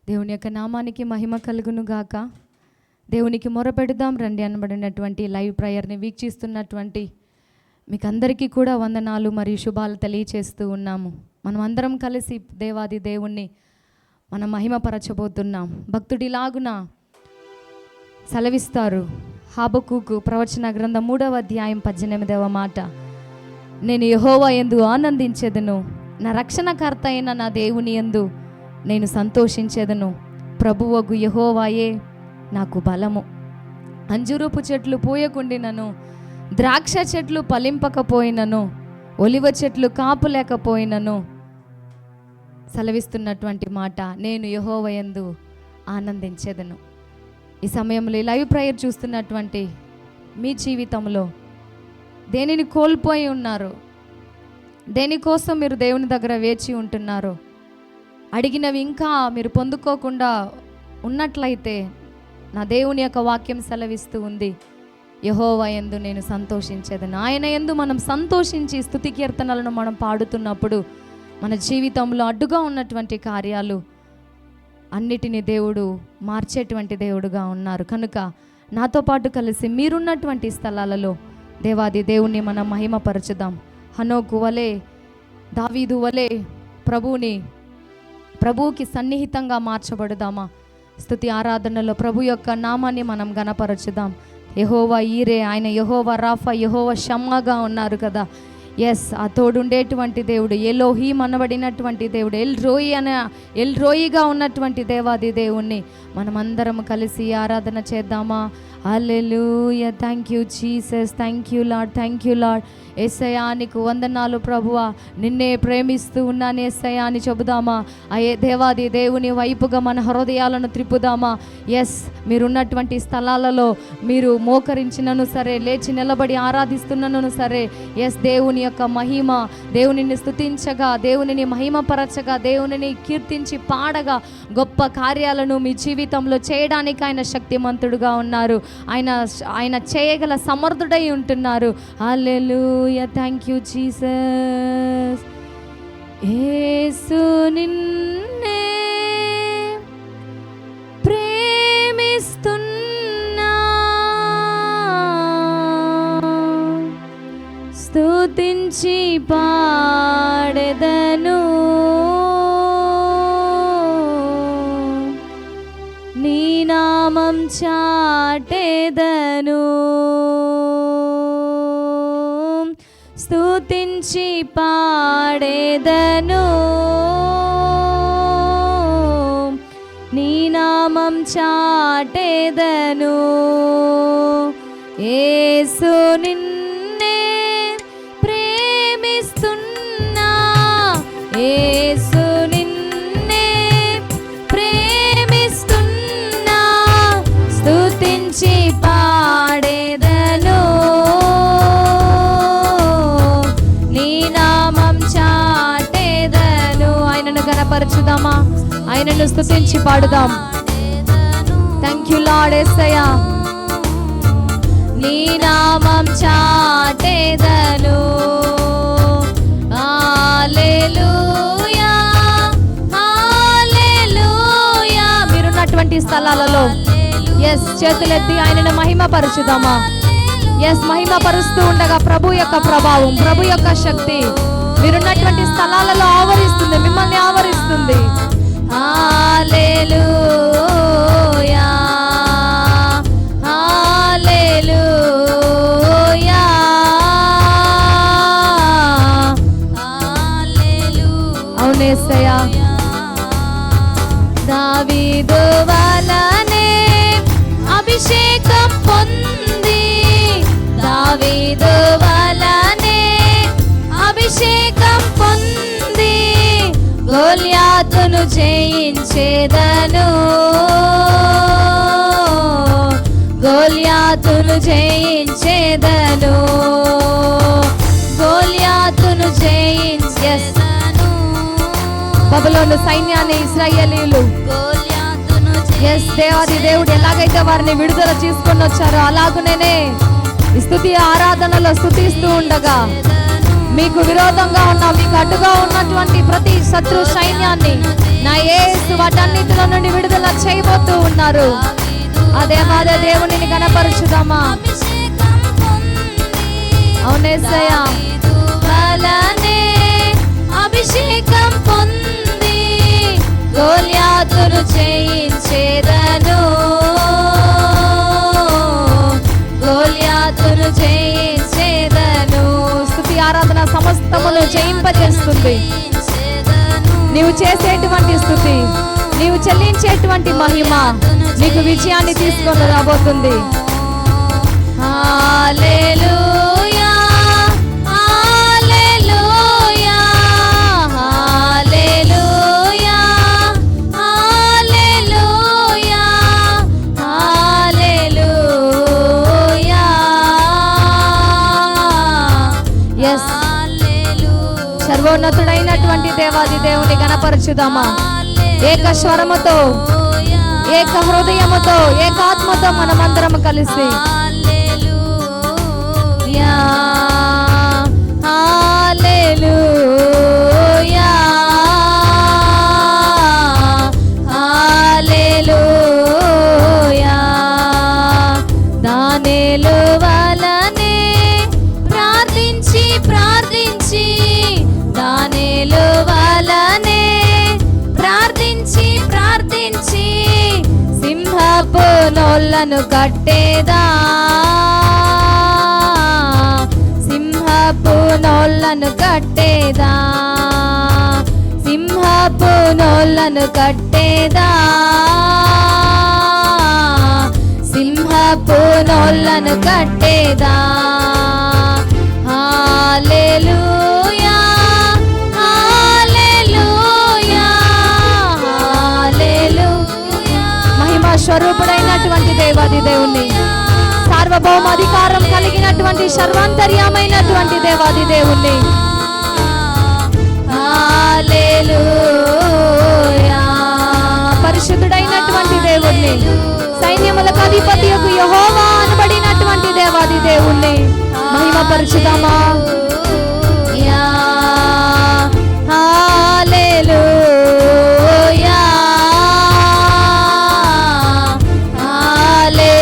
దేవుని యొక్క నామానికి మహిమ కలుగును గాక. దేవునికి మొరపెడదాం రండి అనబడినటువంటి లైవ్ ప్రేయర్ని వీక్షిస్తున్నటువంటి మీకు అందరికీ కూడా వందనాలు మరియు శుభాలు తెలియచేస్తూ ఉన్నాము. మనం అందరం కలిసి దేవాది దేవుణ్ణి మనం మహిమపరచబోతున్నాం. భక్తుడిలాగున సెలవిస్తారు. హాబక్కూకు ప్రవచన గ్రంథం 3వ అధ్యాయం 18వ మాట, నేను యెహోవా యందు ఆనందించెదను, నా రక్షణకర్త అయిన నా దేవుని యందు నేను సంతోషించెదను. ప్రభువగు యెహోవాయే నాకు బలము. అంజూరపు చెట్లు పూయకుండినను, ద్రాక్ష చెట్లు ఫలింపకపోయినను, ఒలివ చెట్లు కాపు లేకపోయినను, సెలవిస్తున్నటువంటి మాట, నేను యెహోవా యందు ఆనందించెదను. ఈ సమయంలో ఈ లైవ్ ప్రేయర్ చూస్తున్నటువంటి మీ జీవితంలో దేనిని కోల్పోయి ఉన్నారు, దేనికోసం మీరు దేవుని దగ్గర వేచి ఉంటున్నారు, అడిగినవి ఇంకా మీరు పొందుకోకుండా ఉన్నట్లయితే నా దేవుని యొక్క వాక్యం సెలవిస్తూ ఉంది, యెహోవా యందు నేను సంతోషించేదను. ఆయన యందు మనం సంతోషించి స్తుతి కీర్తనలను మనం పాడుతున్నప్పుడు మన జీవితంలో అడ్డుగా ఉన్నటువంటి కార్యాలు అన్నిటినీ దేవుడు మార్చేటువంటి దేవుడుగా ఉన్నారు. కనుక నాతో పాటు కలిసి మీరున్నటువంటి స్థలాలలో దేవాది దేవుణ్ణి మనం మహిమపరచుదాం. హనోకు వలె, దావీదు వలె ప్రభువుకి సన్నిహితంగా మార్చబడదామా? స్తుతి ఆరాధనలో ప్రభు యొక్క నామాన్ని మనం గణపరచుదాం. యెహోవా ఈరే, ఆయన యెహోవా రాఫా, యెహోవా షమ్మాగా ఉన్నారు కదా. ఎస్, ఆ తోడుండేటువంటి దేవుడు, ఎలోహీం అనబడినటువంటి దేవుడు, ఎల్ రోయిగా ఉన్నటువంటి దేవాది దేవుణ్ణి మనమందరం కలిసి ఆరాధన చేద్దామా? Hallelujah, thank you Jesus, thank you Lord, thank you Lord. యేసయ్యా నీకు వందనాలు ప్రభువా, నిన్నే ప్రేమిస్తూ ఉన్నాను యేసయ్యా అని చెబుదామా? అయ్యే దేవాది దేవుని వైపుగా మన హృదయాలను త్రిప్పుదామా? ఎస్, మీరున్నటువంటి స్థలాలలో మీరు మోకరించినను సరే, లేచి నిలబడి ఆరాధిస్తున్నను సరే, ఎస్, దేవుని యొక్క మహిమ, దేవునిని స్తుతించగా, దేవునిని మహిమపరచగా, దేవునిని కీర్తించి పాడగా గొప్ప కార్యాలను మీ జీవితంలో చేయడానికి ఆయన శక్తిమంతుడుగా ఉన్నారు. ఆయన చేయగల సమర్థుడై ఉంటున్నారు. హల్లెలూయా, థ్యాంక్ యూ జీసస్. యేసు నిన్నే ప్రేమిస్తున్నా, స్తుతించి పాడెదను, నీ నామం చాటెదను, స్తుతించి పాడెదను, నీ నామం చాటెదను. యేసు నిన్నే ప్రేమిస్తున్నా, యేసు నిన్నే ప్రేమిస్తున్నా, స్తుతించి పాడెదను, నీ నామం చాటెదను. ఆయనను గణపరచుదామా? ఆయనను స్తుతించి పాడుదాం. థ్యాంక్ యూ లార్డ్ యేసయ్యా. నీ నామం చాటెదను. హల్లెలూయా, హల్లెలూయా. మీరున్నటువంటి స్థలాలలో ఎస్, చేతులెత్తి ఆయనను మహిమపరచుదామా? ఎస్, మహిమపరుస్తూ ఉండగా ప్రభు యొక్క ప్రభావం, ప్రభు యొక్క శక్తి మీరున్నటువంటి స్థలాలలో ఆవరిస్తుంది, మిమ్మల్ని ఆవరిస్తుంది. హల్లెలూయా, హల్లెలూయా, అవును యేసయ్యా. దావీదు వలనే అభిషేకం పొంది, దావీదు వలనే అభిషేకం పొంది, గోలియాతును జయించేదను, గోలియాతును జయించేదను, గోలియాతును జయించేదను. బబులోను సైన్యాన్ని ఇశ్రాయేలీయులు ఎస్, దేవాది దేవుడు ఎలాగైతే వారిని విడుదల చేసుకొని వచ్చారో అలాగునే ఈ స్తుతి ఆరాధనలో స్తుతిస్తూ ఉండగా మీకు విరోధంగా ఉన్న, మీకు అడ్డుగా ఉన్నటువంటి ప్రతి శత్రు సైన్యాన్ని నా యేసు వాటన్నిటిలో నుండి విడుదల చేయబోతూ ఉన్నారు. అదే దేవునిని గణపరచుదామా. అవునేసయ్యా, వలనే అభిషేకం పొంది గోలియాతును జయించేదను, గోలియాతును జయించేదను. స్తుతి ఆరాధన సమస్తమును జయింపజేస్తుంది. నీవు చేసేటువంటి స్తుతి, నీవు చెల్లించేటువంటి మహిమ నీకు విజయాన్ని తీసుకొని రాబోతుంది. హల్లెలూయా, హల్లెలూయా, హల్లెలూయా, హల్లెలూయా, హల్లెలూయా. yes, సర్వోన్నతుడైనటువంటి దేవాది దేవుని గణపరచుదామా. ఏక స్వరముతో, ఏక హృదయముతో, ఏకాత్మతో మనమందరం కలిసి హల్లెలూయా, హల్లెలూయా, హల్లెలూయా. దానియేలు వలనే ప్రార్థించి ప్రార్థించి, దానియేలు వలనే ప్రార్థించి ప్రార్థించి సింహపు నోళ్ళను కట్టేదా, సింహపు నోళ్ళను కట్టేదా, సింహపు నోళ్ళను కట్టేదా, సింహపు నోళ్ళను కట్టేదా. హల్లెలూయా, హల్లెలూయా, హల్లెలూయా. మహిమా స్వరూపుడైనటువంటి దేవాది దేవుణ్ణి, సార్వభౌమ అధికారం కలిగినటువంటి సర్వాంతర్యమైనటువంటి దేవాది దేవుణ్ణి హల్లెలూయా, పరిశుద్ధుడైనటువంటి దేవుణ్ణి, సైన్యములకు అధిపతియగు యెహోవా అనబడినటువంటి దేవాది దేవుణ్ణి మహిమ పరచుదామా. హల్లెలూయా,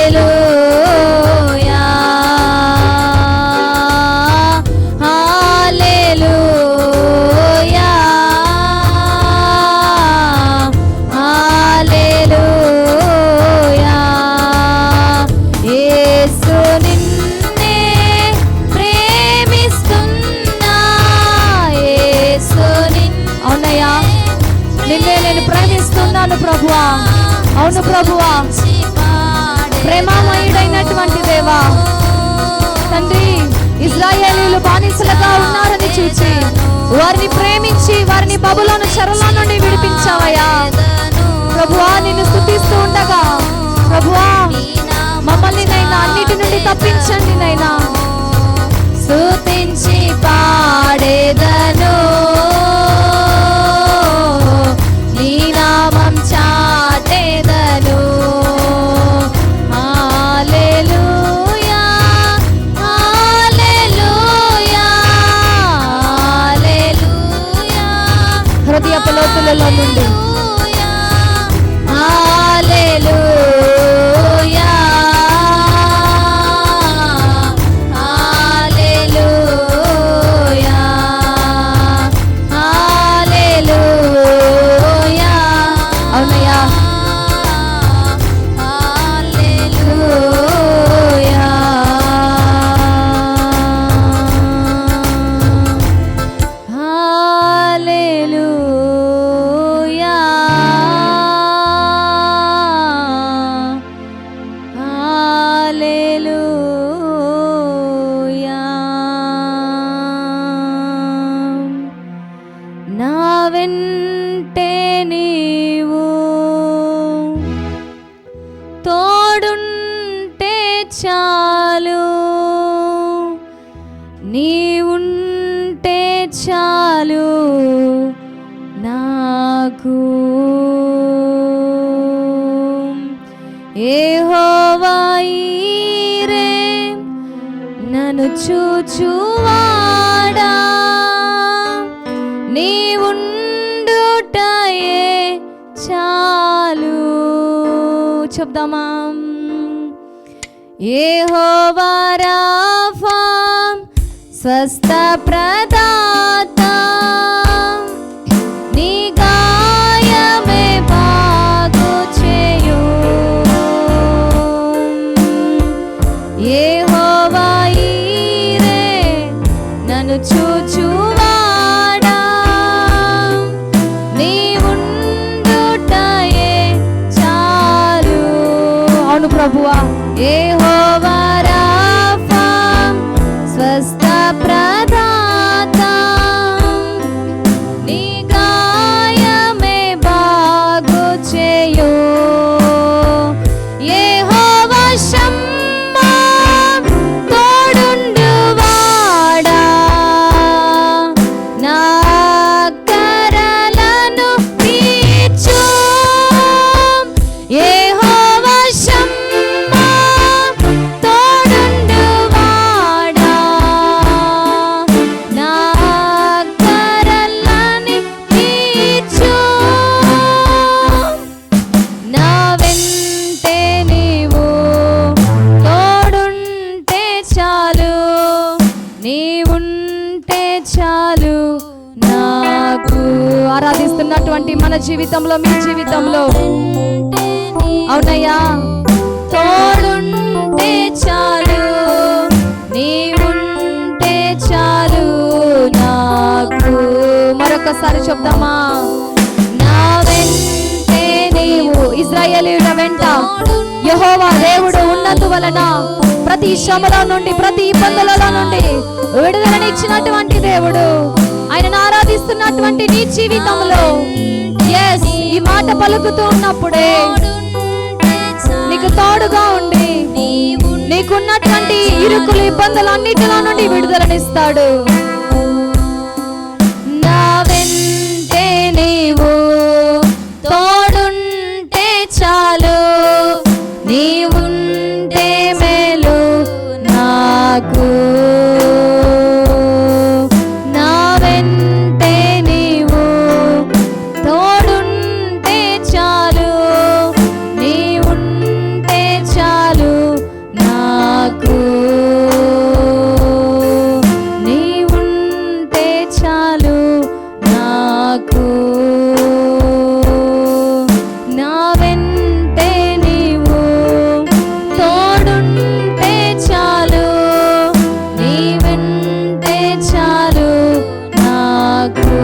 హల్లెలూయా, హల్లెలూయా, హల్లెలూయా. యేసు నిన్నే ప్రేమిస్తున్నా, యేసు అవునయ్యా, నిన్నే నేను ప్రేమిస్తున్నాను ప్రభువా. అవును ప్రభువా, ప్రేమమయుడైనటువంటి దేవా తండ్రి, ఇశ్రాయేలీయులు బానిసలుగా ఉన్నారని చూచి వారిని ప్రేమించి వారిని బబులోను చెరల నుండి విడిపించావయ్యా ప్రభువా. నిన్ను స్తుతిస్తూ ఉండగా ప్రభువా, మమ్మల్ని నైనా అన్నిటి నుండి తప్పించండి నైనా. స్తుతించి పాడేదను, నీ నామం చాటేదను. హల్లెలూయా, హల్లెలూయా, హల్లెలూయా. హృదయపు లోతులలో నుండి హల్లెలూయా, హల్లెలూయా, హల్లెలూయా. అవునయ్యా, హల్లెలూయా. హల్లెలూయా, హల్లెలూయా. నా వెంటే నీవు తోడుంటే చాలు, నీవుంటే చాలు నాకు. యెహోవా ఈరే నన్ను చూచువాడా, నీవుండుటయే చాలు. చెప్దామా? యెహోవా రాఫా స్వస్థ ప్రదాత, నీ గాయమే బాగు చేయు. యెహోవా ఈరే నన్ను చూచువాడా, నీ ఉండుటయే చాలు. అవును ప్రభువా. యెహోవా రాఫా స్వస్థ ప్రదాత, నీ గాయమే బాగు చేయు. యెహోవా షమ్మా తోడుండువాడా, నా కరలను తీర్చు. యెహోవా షమ్మా తోడుండువాడా, నా కరలని తీర్చు. నా వెంటే నీవు తోడుంటే చాలు, నీవుంటే చాలు నాకు. ఆరాధిస్తున్నటువంటి మన జీవితంలో, మీ జీవితంలో అవునయ్యా, తోడుంటే చాలు, నీవుంటే చాలు నాకు. మరొకసారి చెప్దామా? నా వెంటే నీవు. ఇశ్రాయేలీయుల వెంట యెహోవా దేవుడు ఉన్నందువలన ప్రతి శ్రమలో నుండి, ప్రతి ఇబ్బందులలో నుండి విడుదలనిచ్చినటువంటి దేవుడు. ఆయనను ఆరాధిస్తున్నటువంటి నీ జీవితంలో ఎస్, ఈ మాట పలుకుతూ ఉన్నప్పుడే నీకు తోడుగా ఉండి నీకున్నటువంటి ఇరుకులు, ఇబ్బందులు అన్నిటిలో నుండి విడుదలనిస్తాడు. నా వెంటే నీవు తోడుంటే చాలు, నీవుంటే మేలు నాకు. నా వెంటే నీవు తోడుంటే చాలు, నీవుంటే చాలు నాకు. నీవుంటే చాలు నాకు. నా వెంటే నీవు తోడుంటే చాలు, నీవుంటే చాలు నాకు.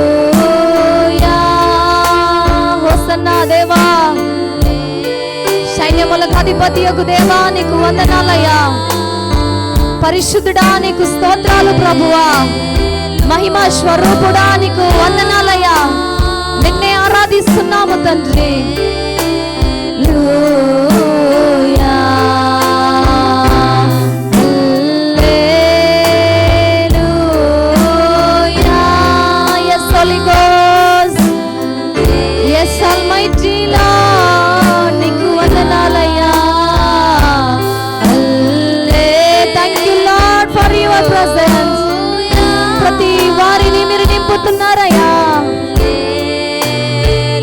హల్లెలూయా. హోసన్నా దేవా, సైన్యములకు అధిపతియగు దేవా నీకు వందనాలయ్యా. పరిశుద్ధుడా నీకు స్తోత్రాలు ప్రభువా. మహిమా స్వరూపుడా నీకు వందనాలయ్యా. నిన్నే ఆరాధిస్తున్నాము తండ్రి. హల్లెలూయా. హల్లెలూయా. Yes, Holy Ghost. Yes, Almighty Lord. నీకు వందనాలయ్యా. Thank you Lord for your presence. ప్రతి వారిని మీరు నింపుతున్నారయ్యా.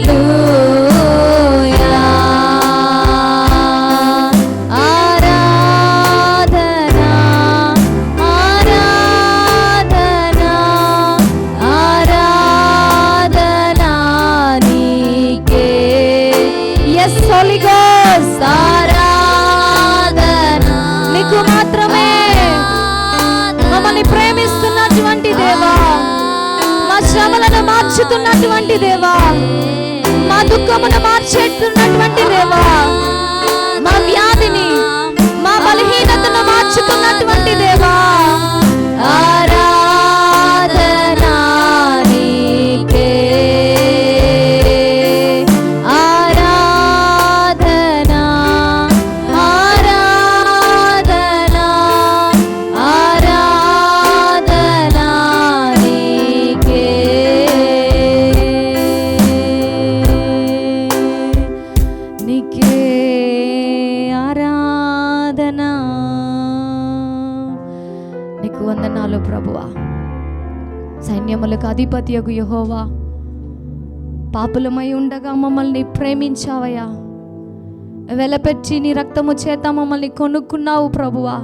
హల్లెలూయా. ఆరాధన, ఆరాధన, ఆరాధన నీకే. Yes, Holy Ghost. ఆరాధన నీకు మాత్రమే. మమ్మల్ని ప్రేమిస్తున్నటువంటి దేవా, మా శ్రమలను మార్చుతున్నటువంటి దేవా, మా దుఃఖమును మార్చేస్తున్నటువంటి దేవా, మా వ్యాధిని, మా బలహీనతను మార్చుతున్నటువంటి దేవా. ఆరాధన నీకే. ఆరాధన, ఆరాధన, ఆరాధన నీకే. నీకే ఆరాధన. నీకు వందనాలు ప్రభువా. సైన్యములకు అధిపతియగు యెహోవా పాపులమై ఉండగా మమ్మల్ని ప్రేమించావయ్యా. వెలపెట్టి నీ రక్తము చేత మమ్మల్ని కొనుక్కున్నావు ప్రభువా.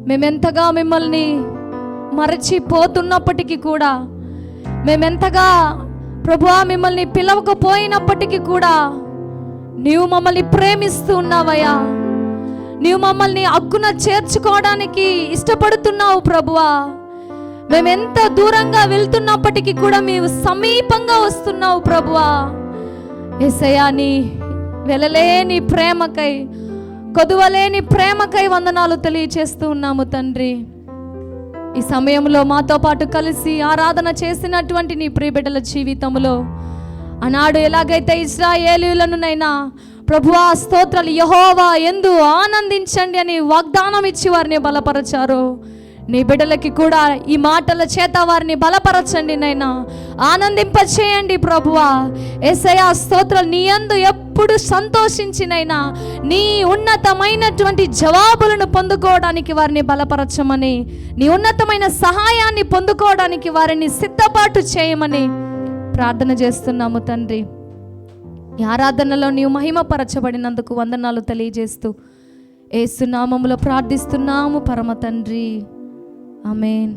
మేమెంతగా మిమ్మల్ని మరచిపోతున్నప్పటికీ కూడా, మేమెంతగా ప్రభువా మిమ్మల్ని పిలవకపోయినప్పటికీ కూడా నీవు మమ్మల్ని ప్రేమిస్తూ ఉన్నావయ్యా. నీవు మమ్మల్ని హక్కున చేర్చుకోవడానికి ఇష్టపడుతున్నావు ప్రభువా. మేమెంత దూరంగా వెళ్తున్నప్పటికీ కూడా నీవు సమీపంగా వస్తున్నావు ప్రభువా. యేసయ్యా, నీ వెలలేని ప్రేమకై, కొదువలేని ప్రేమకై వందనాలు తెలియచేస్తూ ఉన్నాము తండ్రి. ఈ సమయంలో మాతో పాటు కలిసి ఆరాధన చేసినటువంటి నీ ప్రియబిడ్డల జీవితంలో ఆనాడు ఎలాగైతే ఇశ్రాయేలీయులనునైనా ప్రభువా స్తోత్రాలు, యెహోవా యందు ఆనందించండి అని వాగ్దానం ఇచ్చి వారిని బలపరచారు, నీ బిడ్డలకి కూడా ఈ మాటల చేత వారిని బలపరచండి నైనా, ఆనందింపచేయండి ప్రభువా. యేసయ్యా స్తోత్రాలు, నీ యందు ఎప్పుడు సంతోషించినైనా నీ ఉన్నతమైనటువంటి జవాబులను పొందుకోవడానికి వారిని బలపరచమని, నీ ఉన్నతమైన సహాయాన్ని పొందుకోవడానికి వారిని సిద్ధపాటు చేయమని ప్రార్థన చేస్తున్నాము తండ్రి. ఈ ఆరాధనలో నీవు మహిమపరచబడినందుకు వందనాలు తెలియజేస్తూ యేసు నామములో ప్రార్థిస్తున్నాము పరమ తండ్రి. ఆమేన్.